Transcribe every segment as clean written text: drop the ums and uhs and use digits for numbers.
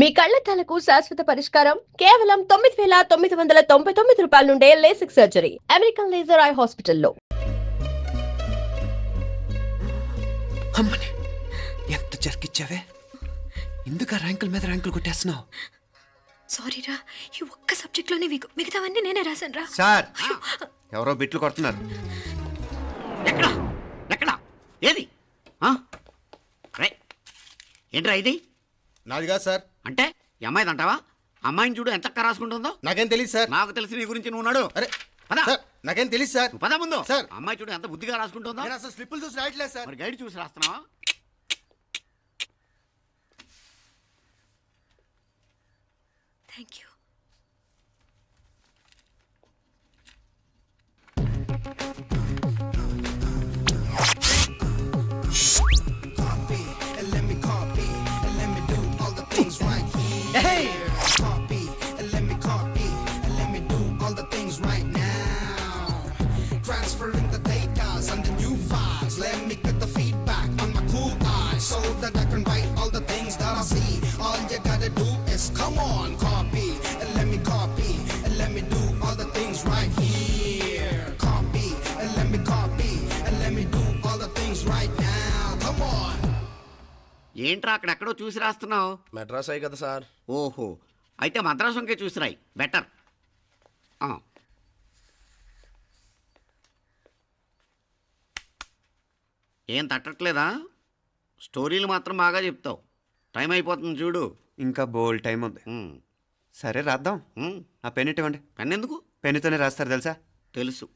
మీ కళ్లద్దాలకు శాశ్వత పరిష్కారం కేవలం 9,999 రూపాయల నుండే LASIK surgery American laser eye హాస్పిటల్లో. అమ్మని ఎంత జరికిచ్చావే, ఎందుకు ర్యాంకుల మీద ర్యాంకులు కొట్టేస్తున్నావు? సారీరా, ఈ ఒక్క సబ్జెక్ట్లోనే మిగతావన్నీ నేనే రాశాను రా. సార్, ఎవరో బిట్లు కొడుతున్నారు. ఎక్కడ ఎక్కడ ఏది ఏంట్రా ఇది? నాది కాదు సార్. అంటే ఈ అమ్మాయిది అంటావా? అమ్మాయిని చూడు ఎంత రాసుకుంటుందో. నాకేం తెలియదు సార్. నాకు తెలిసి నీ గురించి నువ్వు నాడు. అరే పద సార్, నాకేం తెలియదు సార్. పద ముందు. సార్, అమ్మాయి చూడు ఎంత బుద్ధిగా రాసుకుంటుందో. నేను అసలు స్లిప్పులు చూసి రాయట్లేదు సార్. మరి గైడ్ చూసి రాస్తున్నావా? Thank you. Transferring the data and the new files. Let me get the feedback on my cool eyes so that I can write all the things that I see. All you gotta do is come on, copy and let me copy and let me do all the things right here. Copy and let me copy and let me do all the things right now. Come on. ఏంట్రా అక్కడెక్కడో చూసి రాస్తున్నావు? మెడ్రాస్ అయ్యి కదా sir. ఓహో, అయితే మద్రాసు వంకే చూసి రాయి, better. ఏం తట్టట్లేదా? స్టోరీలు మాత్రం బాగా చెప్తావు. టైం అయిపోతుంది చూడు. ఇంకా బోల్ టైం ఉంది. సరే రాద్దాం. ఆ పెన్ ఇవ్వండి. పెన్ ఎందుకు? పెన్నుతోనే రాస్తారు తెలుసా? తెలుసు.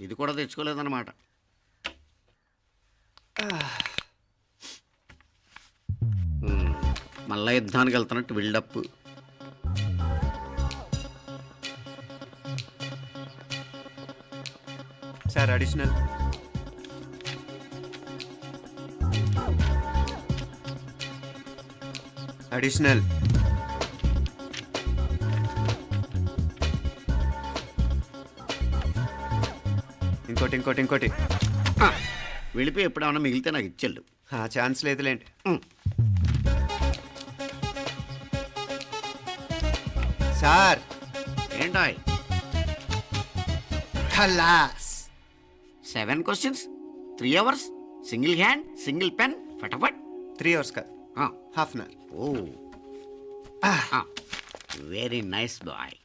ఇది కూడా తెచ్చుకోలేదన్నమాట. మళ్ళా యుద్ధానికి వెళ్తున్నట్టు బిల్డప్. Sir additional. అడిషనల్. ఇంకోటి ఇంకోటి ఇంకోటి. వెళ్ళిపోయి ఎప్పుడేమన్నా మిగిలితే నాకు ఇచ్చెళ్ళు. ఆ ఛాన్స్ లేదులేండి. సార్ ఏంటాయ్? ఖలాస్. 7 questions, 3 hours, single hand, single pen, ఫటాఫట్. 3 hours కాదు, half an hour. Oh, very nice boy.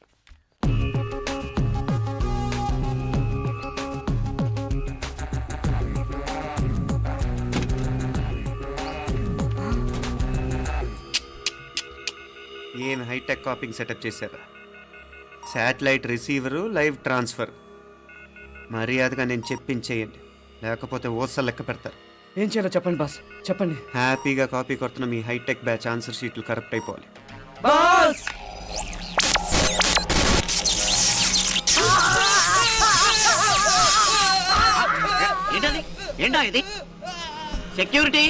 ఏం హైటెక్ కాపింగ్ సెటప్ చేశారా? Satellite receiver, live transfer. మర్యాదగా నేను చెప్పించేయండి, లేకపోతే ఓసలు లెక్క పెడతారు. ఏం చేయాలో చెప్పండి బాస్, చెప్పండి. హ్యాపీగా కాపీ కొడుతున్న మీ హైటెక్ బ్యాచ్ ఆన్సర్ షీట్లు కరెక్ట్ అయిపోవాలి. బాస్ ఏంటది? ఏంటా ఇది? సెక్యూరిటీ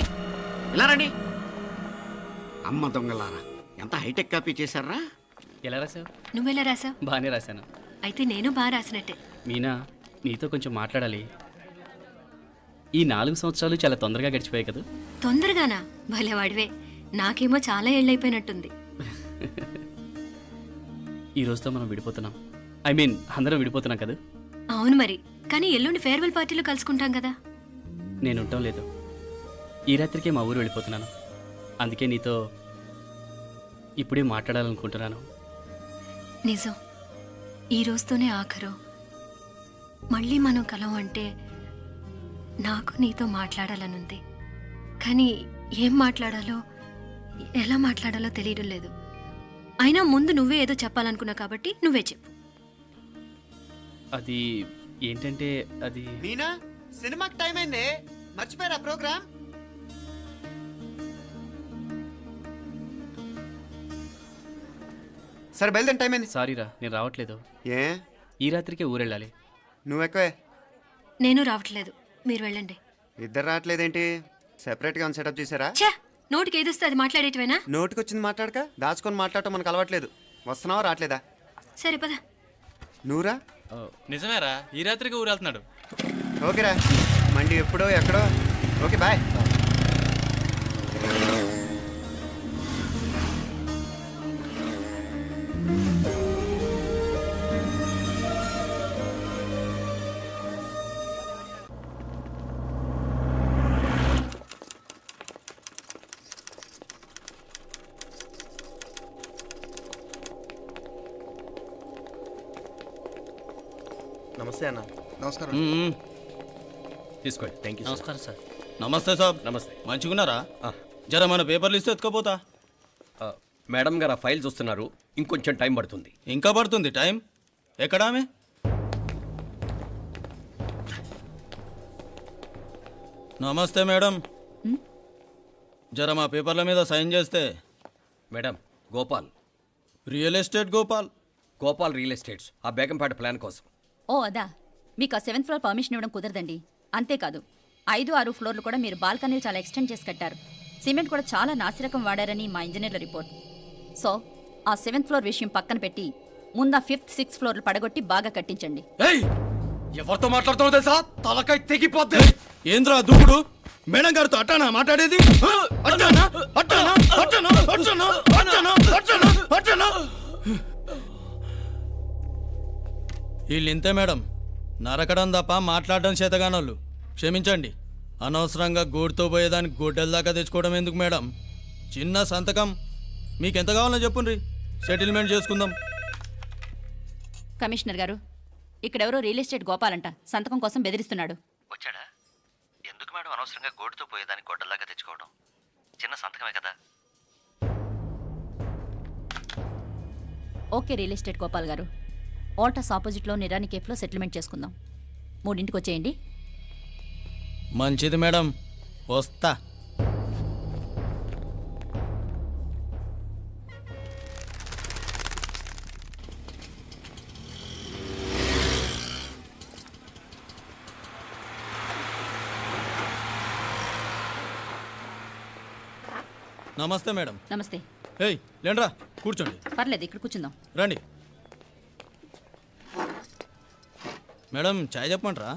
ఇలా రండి. అమ్మ దొంగలారా, ఎంత హైటెక్ కాపీ చేశారా? ఎలా రాసావు? నువ్వెలా రాసావు? బాగానే రాశాను. అయితే నేను బాగా రాసినట్టే. మీనా, నీతో కొంచెం మాట్లాడాలి. ఈ 4 సంవత్సరాలు చాలా తొందరగా గడిచిపోయాయి కదా? తొందరగానా? భలేవాడివే. నాకేమో చాలా ఏళ్ళైపోయినట్టుంది. ఈ రోజుతో మనం విడిపోతున్నాం. ఐ మీన్ అందరం విడిపోతున్నాం కదా? అవును మరి, కానీ ఎల్లుండి ఫేర్వెల్ పార్టీలో కలుసుకుంటాం కదా. నేను ఉండటం లేదు. ఈ రాత్రికే మా ఊరు వెళ్ళిపోతున్నాను. అందుకే నీతో ఇప్పుడే మాట్లాడాలనుకుంటున్నాను. నిజం, ఈ రోజుతోనే ఆఖరు. మళ్ళీ మనం కలం అంటే నాకు నీతో మాట్లాడాలనుంది. కానీ ఏం మాట్లాడాలో, ఎలా మాట్లాడాలో తెలియడం లేదు. అయినా ముందు నువ్వే ఏదో చెప్పాలనుకున్నావు కాబట్టి నువ్వే చెప్పు. అది ఏంటంటే అది మీనా, సినిమాకి టైం అయింది, మర్చిపోయారా ప్రోగ్రామ్? సరే బయలుదేరి, టైం అయింది. సారీరా, నేను రావట్లేదు. ఏ? ఈ రాత్రికే ఊరెళ్ళాలి. నువ్వు ఎక్కువే. నేను రావట్లేదు, మీరు వెళ్ళండి. ఇద్దరు రావట్లేదేంటి? సెపరేట్గా సెటప్ చేశారా? ఛే, నోటికి ఏదొస్తే అది మాట్లాడేటివేనా? నోటికి వచ్చింది మాట్లాడక దాచుకొని మాట్లాడటం మనకు అలవాట్లేదు. వస్తున్నావా రావట్లేదా? సరే పద. నువ్వురా. నిజమేరా, ఈ రాత్రికి ఊరెళ్తున్నాడు. ఓకేరా, మండి ఎప్పుడో ఎక్కడో. Okay bye. నమస్తే అన్న. నమస్కారం. తీసుకోండి. Thank you. నమస్కారం సార్. నమస్తే సాబ్. నమస్తే. మంచిగున్నారా? జర మన పేపర్లు ఇస్తే ఎత్తుకోపోతా. మేడం గారు ఆ ఫైల్ చూస్తున్నారు, ఇంకొంచెం టైం పడుతుంది. ఇంకా పడుతుంది టైం. ఎక్కడ ఆమె? నమస్తే మేడం. జర మా పేపర్ల మీద సైన్ చేస్తే. Madam, Gopal real estate Gopal. Gopal real estates, ఆ బేగంపేట ప్లాన్ కోసం. ఓ అదా, మీకు ఆ 7th ఫ్లోర్ పర్మిషన్ ఇవ్వడం కుదరదండి. అంతేకాదు 5-6 ఫ్లోర్లు కూడా మీరు బాల్కనీలు చాలా ఎక్స్టెండ్ చేసి కట్టారు. సిమెంట్ కూడా చాలా నాసిరకం వాడారని మా ఇంజనీర్ల రిపోర్ట్. సో ఆ 7th ఫ్లోర్ విషయం పక్కన పెట్టి ముందు ఆ 5th, 6th ఫ్లోర్లు పడగొట్టి బాగా కట్టించండి. ఎవరితో మాట్లాడుతున్నావు తెలుసా? తలకాయ తెగిపోద్ది. ఏంద్రా దూకుడు? మేడం గారితో అట్టానా మాట్లాడేది? అట్టానా అట్టానా అట్టానా అట్టానా అట్టానా అట్టానా అట్టానా? వీళ్ళు ఇంతే మేడం, నరకడం తప్ప మాట్లాడడం చేతగానోళ్ళు. క్షమించండి, అనవసరంగా గోడుతో పోయేదానికి గొడ్డల దాకా తెచ్చుకోవడం ఎందుకు మేడం? చిన్న సంతకం మీకు ఎంత కావాలో చెప్పుండ్రి, సెటిల్మెంట్ చేసుకుందాం. కమిషనర్ గారు, ఇక్కడెవరో రియల్ ఎస్టేట్ గోపాలంట సంతకం కోసం బెదిరిస్తున్నాడు. వచ్చాడా? ఎందుకు మేడం అనవసరంగా గోడుతో పోయేదానికి గొడ్డల్లాగా తెచ్చుకోవడం? చిన్న సంతకమే కదా. ఓకే రియల్ ఎస్టేట్ గోపాల్ గారు, ఆల్టాస్ ఆపోజిట్లో నిరాని కేఫ్లో సెటిల్మెంట్ చేసుకుందాం. 3ంటికి వచ్చేయండి. మంచిది మేడం, వస్తా. నమస్తే మేడం. నమస్తే. ఏయ్ లేండ్రా, కూర్చోండి. పర్లేదు, ఇక్కడ కూర్చుందాం. రండి మేడం, చాయ్ చెప్పమంటారా?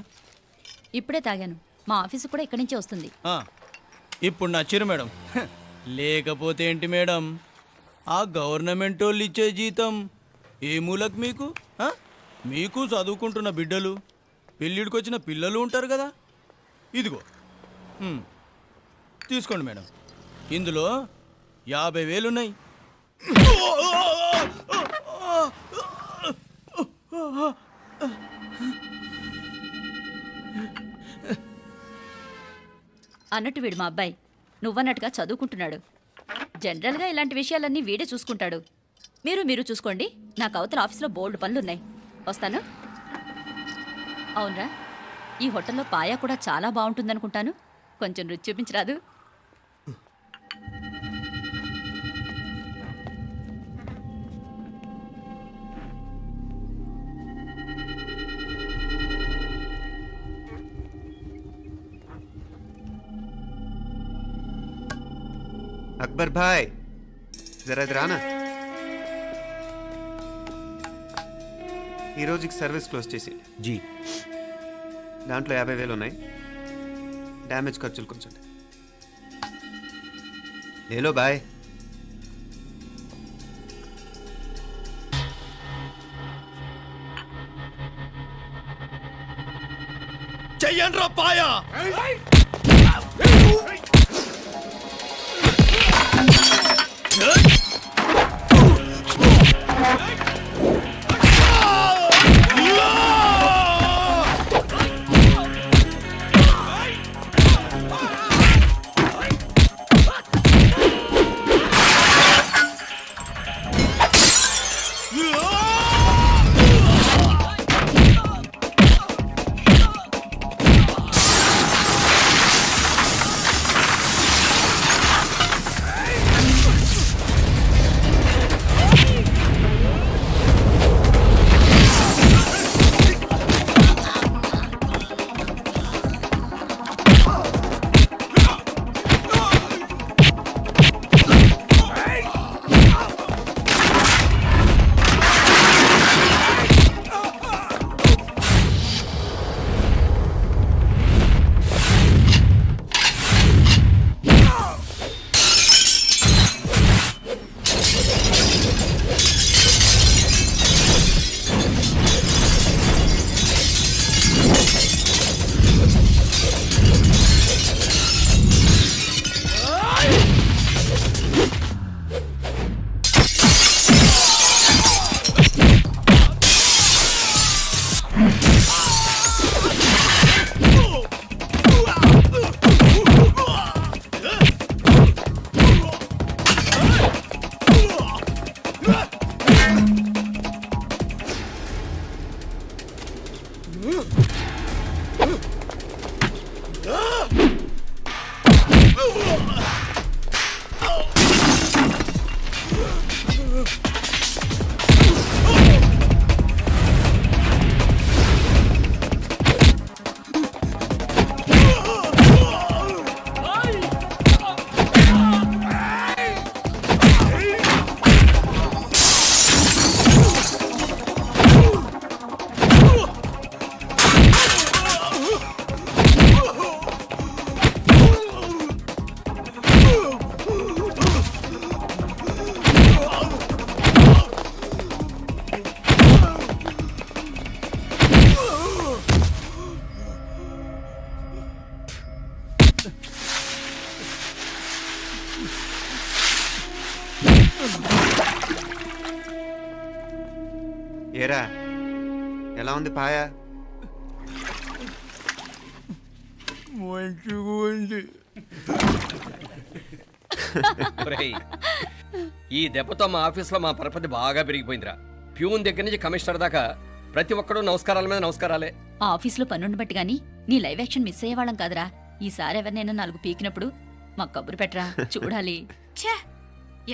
ఇప్పుడే తాగాను. మా ఆఫీసు కూడా ఇక్కడి నుంచే వస్తుంది. ఇప్పుడు నచ్చిరు మేడం. లేకపోతే ఏంటి మేడం, ఆ గవర్నమెంట్ వాళ్ళు ఇచ్చే జీతం ఏ మూలకు మీకు? మీకు చదువుకుంటున్న బిడ్డలు, పెళ్ళిడికి వచ్చిన పిల్లలు ఉంటారు కదా. ఇదిగో తీసుకోండి మేడం, ఇందులో 50,000 ఉన్నాయి. అన్నట్టు వీడు మా అబ్బాయి నువ్వన్నట్టుగా చదువుకుంటున్నాడు. జనరల్గా ఇలాంటి విషయాలన్నీ వీడే చూసుకుంటాడు. మీరు చూసుకోండి. నాకు అవతల ఆఫీస్లో బోల్డ్ పనులున్నాయి. వస్తాను. అవునరా, ఈ హోటల్లో పాయా కూడా చాలా బాగుంటుందనుకుంటాను. కొంచెం రుచి చూపించరాదు? అక్బర్ భాయ్, జరా ఇది రానా. ఈ రోజుకి సర్వీస్ క్లోజ్ చేసి జీ, దాంట్లో 50,000 ఉన్నాయి. డ్యామేజ్ ఖర్చులు కొంచెం లేలో బాయ్. చెయ్యండ్రా పాయా. ఏరా ఎలా ఉంది పాయ? మంచిగా ఉంది. ఒరేయ్, ఈ దెబ్బతో మా ఆఫీస్లో మా పరపతి బాగా పెరిగిపోయిందిరా. ప్యూన్ దగ్గర నుంచి కమిషనర్ దాకా ప్రతి ఒక్కడు నమస్కారాల మీద నమస్కారాలే. ఆ ఆఫీస్లో పనుండి బట్టి గాని నీ లైవ్ యాక్షన్ మిస్ అయ్యేవాళ్ళం కాదురా. ఈసారి ఎవరినైనా 4 పీకినప్పుడు మాకు కబురు పెట్టరా, చూడాలి. ఛే,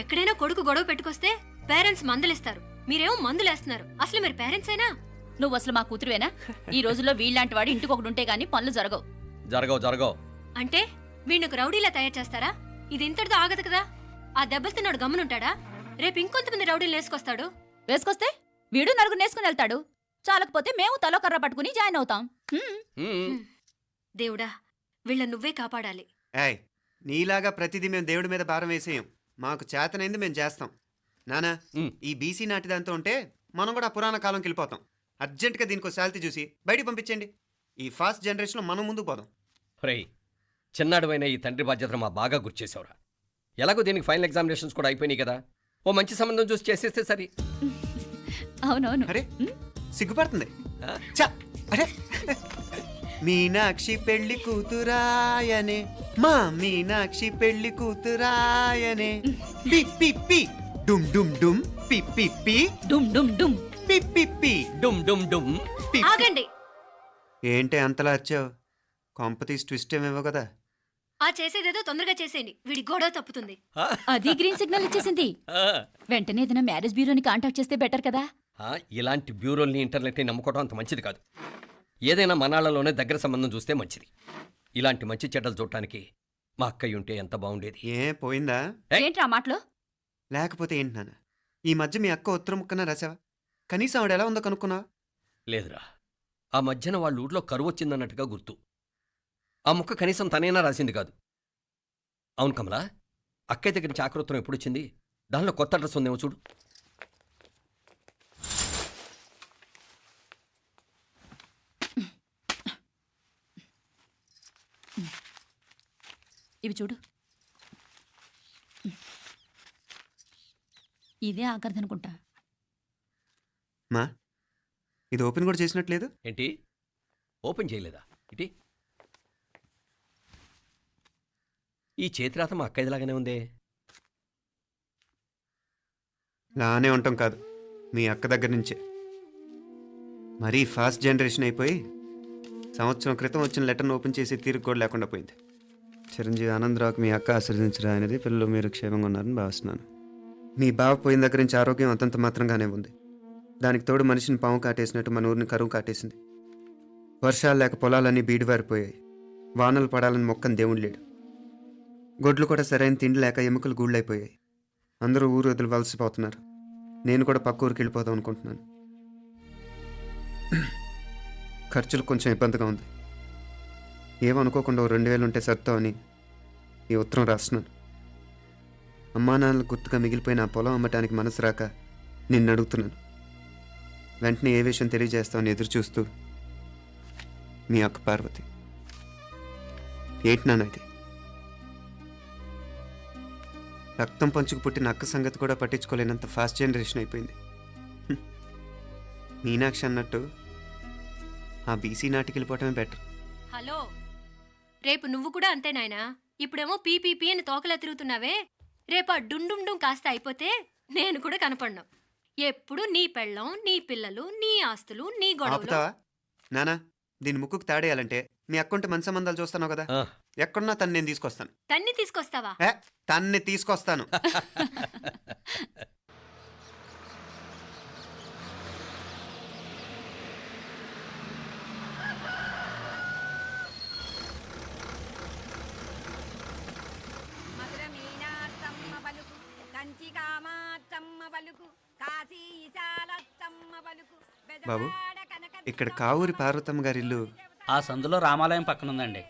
ఎక్కడైనా కొడుకు గొడవ పెట్టుకొస్తే పేరెంట్స్ మందులేస్తారు, మీరేమో మందులేస్తున్నారు. అసలు మీరు పేరెంట్స్ అయినా? నువ్వు అసలు మా కూతురువేనా? ఈ రోజుల్లో వీళ్ళలాంటి వాడు ఇంటికి ఒకటి ఉంటే గానీ పనులు జరగవు. జరగవు. అంటే వీణ్ణకు రౌడీలా తయారు చేస్తారా? ఇది ఇంతటితో ఆగదు కదా. ఆ దెబ్బలుతున్నాడు గమనుంటాడా? రేపు ఇంకొంతమంది రౌడీలు వేసుకొస్తాడు. వేసుకొస్తే వీడు 4 నేసుకుని వెళ్తాడు. చాలకపోతే మేము తలో కర్ర పట్టుకుని జాయిన్ అవుతాం. దేవుడా, వీళ్ళ నువ్వే కాపాడాలి. ఏయ్, నీలాగా ప్రతిదీ మేము దేవుడి మీద భారం వేసేయం. మాకు చేతనైంది మేము చేస్తాం. నానా, ఈ బీసీ నాటి దాంతో ఉంటే మనం కూడా పురాణ కాలంకి వెళ్ళిపోతాం. అర్జెంటుగా దీనికి శాలిటీ చూసి బయటికి పంపించండి. ఈ ఫాస్ట్ జనరేషన్లో మనం ముందుకు పోదాం. ఒరేయ్, చిన్నాడువైన ఈ తండ్రి బాధ్యతను మా బాగా గుర్చేసావురా. ఎలాగో దీనికి ఫైనల్ ఎగ్జామినేషన్స్ కూడా అయిపోయినాయి కదా, ఓ మంచి సంబంధం చూసి చేసేస్తే సరి. అవునవును. అరే సిగ్గుపడుతుంది. ఛ, అరే మీనాక్షి పెళ్లి కూతురాయనే, మా మీనాక్షి పెళ్లి కూతురాయనే. పి పి పి డుమ్ డుమ్ డుమ్ పి పి పి డుమ్ డుమ్ డుమ్ పి పి పి డుమ్ డుమ్ డుమ్. పి. ఆగండి. ఏంటి అంతలా వచ్చావు? కాంపతీస్ ట్విస్ట్ ఏమేవో కదా. ఆ చేసేదేదో తొందరగా చేసేయండి, వీడి గొడవ తప్పుతుంది. అది గ్రీన్ సిగ్నల్ ఇచ్చేసింది. వెంటనే ఏదైనా మ్యారేజ్ బ్యూరోని కాంటాక్ట్ చేస్తే బెటర్ కదా. ఇలాంటి బ్యూరోల్ని ఇంటర్నెట్ని నమ్ముకోవడం అంత మంచిది కాదు. ఏదైనా మనాళ్ళలోనే దగ్గర సంబంధం చూస్తే మంచిది. ఇలాంటి మంచి చెడ్డలు చూడటానికి మా అక్కయ్య ఉంటే ఎంత బాగుండేది. ఏ పోయిందా? ఏంట్రా మాటలు? లేకపోతే ఏంటి నాన్న, ఈ మధ్య మీ అక్క ఉత్తరం ముక్కన రాసావా? కనీసం ఆవిడ ఎలా ఉందో కనుక్కున్నావా? లేదురా, ఆ మధ్యన వాళ్ళ ఊర్లో కరువు వచ్చిందన్నట్టుగా గుర్తు. ఆ ముక్క కనీసం తనైనా రాసింది కాదు. అవును కమలా, అక్కయ్య దగ్గర నుంచి ఆకృతం ఎప్పుడొచ్చింది? దానిలో కొత్త అడ్రస్ ఉందేమో చూడు. ఇవి చూడు. ఇదే ఆఖరిదనుకుంటా. మా ఇది ఓపెన్ కూడా చేసినట్లేదు. ఏంటి ఓపెన్ చేయలేదా? ఇటీ ఈ చేతిరాత మా అక్కయ్యలాగానే ఉందే. లానే ఉంటాం కాదు, మీ అక్క దగ్గర నుంచే. మరీ ఫాస్ట్ జనరేషన్ అయిపోయి సంవత్సరం క్రితం వచ్చిన లెటర్ను ఓపెన్ చేసి తీరుకు కూడా లేకుండా పోయింది. చిరంజీవి ఆనందరావుకి మీ అక్క ఆశీర్వదించరా అనేది, పిల్లలు మీరు క్షేమంగా ఉన్నారని భావిస్తున్నాను. మీ బావ పోయిన దగ్గర నుంచి ఆరోగ్యం అంతంత మాత్రంగానే ఉంది. దానికి తోడు మనిషిని పాము కాటేసినట్టు మన ఊరిని కరువు కాటేసింది. వర్షాలు లేక పొలాలన్నీ బీడివారిపోయాయి. వానలు పడాలని మొక్కని దేవుడు లేడు. గొడ్లు కూడా సరైన తిండి లేక ఎముకలు గూళ్ళైపోయాయి. అందరూ ఊరు వదిలివలసిపోతున్నారు. నేను కూడా పక్క ఊరికి వెళ్ళిపోదాం అనుకుంటున్నాను. ఖర్చులు కొంచెం ఇబ్బందిగా ఉంది. ఏమనుకోకుండా 2000 ఉంటే సర్తామని ఈ ఉత్తరం రాస్తున్నాను. అమ్మా నాన్నలు గుర్తుగా మిగిలిపోయిన ఆ పొలం అమ్మటానికి మనసు రాక నిన్ను అడుగుతున్నాను. వెంటనే ఏ విషయం తెలియజేస్తామని ఎదురు చూస్తూ మీ అక్క పార్వతి. ఏంటి నాన్న ఇది? రక్తం పంచుకు పుట్టిన అక్క సంగతి కూడా పట్టించుకోలేనంత ఫాస్ట్ జనరేషన్ అయిపోయింది. మీనాక్షి అన్నట్టు ఆ బీసీ నాటికి వెళ్ళిపోవటమే బెటర్. హలో, రేపు నువ్వు కూడా అంతే నాయనా. ఇప్పుడేమో పీపీపీ అని తోకలా తిరుగుతున్నావే, రేపు ఆ డుండుం డుం కాస్త అయిపోతే నేను కూడా కనపడ్ను. ఎప్పుడు నీ పెళ్ళం, నీ పిల్లలు, నీ ఆస్తులు, నీ గొడవలు. ఆపుతావా నానా? దీని ముక్కుకు తాడేయాలంటే మీ అక్కంటే మంచి సంబంధాలు చూస్తాను కదా. ఎక్కడున్నా తను నేను తీసుకొస్తాను. తన్ని తీసుకొస్తావా? తన్ని తీసుకొస్తాను. బాబు ఇక్కడ కావూరి పార్వతమ్మ గారి ఇల్లు ఆ సందులో రామాలయం పక్కన ఉందండి.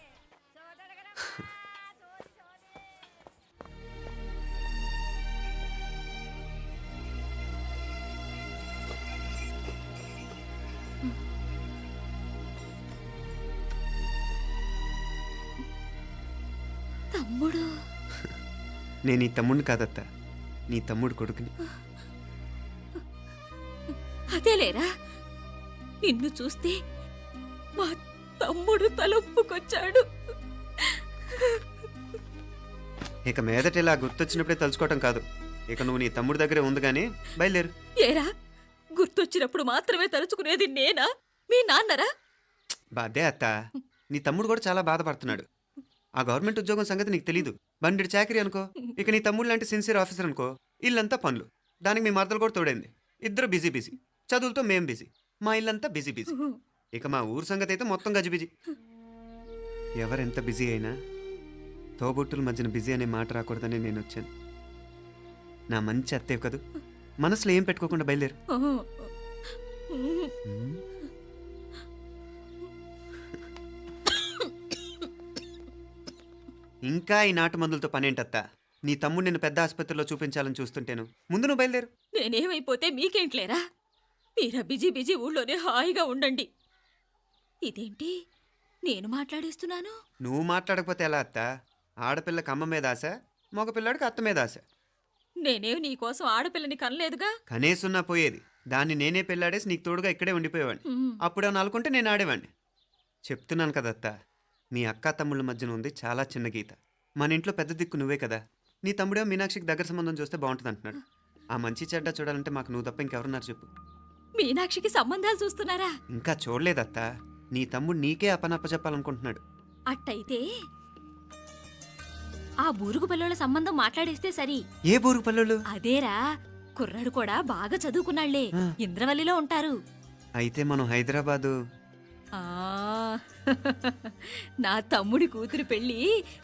తమ్ముడు నేను ఈ తమ్ముడిని కాదత్త, నీ తమ్ముడు కొడుకుని. అదేలేరా, నిన్ను చూస్తే మా తమ్ముడు తలొప్పుకొచ్చాడు. ఇక మీదట ఇలా గుర్తొచ్చినప్పుడే తలుచుకోవటం కాదు. ఇక నువ్వు నీ తమ్ముడి దగ్గరే ఉంది కానీ బయలుదేరు. ఏరా, గుర్తొచ్చినప్పుడు మాత్రమే తలుచుకునేది నేనా, మీ నాన్నరా? బాధే అత్త, నీ తమ్ముడు కూడా చాలా బాధపడుతున్నాడు. ఆ గవర్నమెంట్ ఉద్యోగం సంగతి నీకు తెలీదు. బండి చాకరీ అనుకో. ఇక నీ తమ్ముడు లాంటి సిన్సియర్ ఆఫీసర్ అనుకో, ఇల్లంతా పనులు. దానికి మీ మరదలు కూడా తోడైంది. ఇద్దరు బిజీ బిజీ. చదువులతో మేం బిజీ. మా ఇల్లంతా బిజీ బిజీ. ఇక మా ఊరు సంగతి అయితే మొత్తం గజిబిజీ. ఎవరెంత బిజీ అయినా తోబుట్టుల మధ్యన బిజీ అనే మాట రాకూడదని నేను వచ్చాను. నా మంచి అత్తేవి కదూ, మనసులో ఏం పెట్టుకోకుండా బయలుదేరు. ఇంకా ఈ నాటు మందులతో పనేంటత్తా? నీ తమ్ముడు నిన్ను పెద్ద ఆసుపత్రిలో చూపించాలని చూస్తుంటేను. ముందు నువ్వు బయలుదేరు. నేనేమైపోతే మీకేంట్లేరా? మీరా బిజీ బిజీ ఊళ్ళోనే హాయిగా ఉండండి. ఇదేంటి నేను మాట్లాడేస్తున్నాను? నువ్వు మాట్లాడకపోతే ఎలా అత్తా? ఆడపిల్లకి అమ్మ మీద ఆశ, మగపిల్లాడికి అత్త మీద ఆశ. నేనేం నీకోసం ఆడపిల్లని కనలేదుగా. కనేసున్నా పోయేది. దాన్ని నేనే పెళ్ళాడేసి నీకు తోడుగా ఇక్కడే ఉండిపోయేవాడిని. అప్పుడే అనుకుంటే నేను ఆడేవాడిని. చెప్తున్నాను కదత్తా, మీ అక్క తమ్ముళ్ళ మధ్యన ఉంది చాలా చిన్న గీత. మన ఇంట్లో పెద్ద దిక్కు నువ్వే కదా. నీ తమ్ముడే మీనాక్షికి దగ్గర సంబంధం చూస్తే బాగుంటుంది అంటున్నాడు. ఆ మంచి చెడ్డ చూడాలంటే మాకు నువ్వు తప్ప ఇంకెవరున్నారు చెప్పు? మీనాక్షికి సంబంధాలు చూస్తున్నారా? ఇంకా చూడలేదత్తా. నీ తమ్ముడు నీకే అపనప్ప చెప్పాలనుకుంటున్నాడు. అట్టయితే ఆ బూరుగు పిల్లల సంబంధం మాట్లాడేస్తే సరి. ఏ బూరుగు పల్లెలు? అదేరా, కుర్రాడు కూడా బాగా చదువుకున్నాళ్లే, ఇంద్రవల్లిలో ఉంటారు. అయితే మనం హైదరాబాదు. ఆ నా తమ్ముడి కూతురు పెళ్లి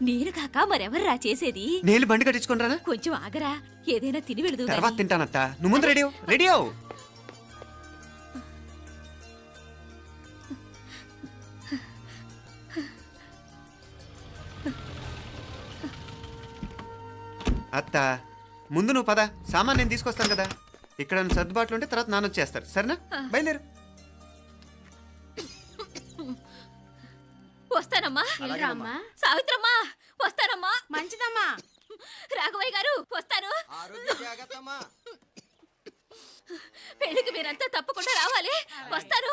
నేను కాక మరెవర్రా చేసేది? నేను బండి కట్టించుకుంటారా? కొంచెం ఆగరా, ఏదైనా తిని వెళదు. తర్వాత తింటానత్తా. నువ్వు ముందు రెడీ రెడీ అవు. అత్త ముందు నువ్వు పద. సామాన్ నేను తీసుకొస్తాను కదా. ఇక్కడ సర్దుబాట్లు ఉంటే తర్వాత నాన్న వచ్చేస్తారు. సరేనా? బయలుదేరు. వస్తానమ్మా. సావిత్రమ్మా వస్తానమ్మా. మంచిదమ్మా. రాఘవయ్య గారు వస్తాను. పెళ్లికి మీరంతా తప్పకుండా రావాలి. వస్తారు.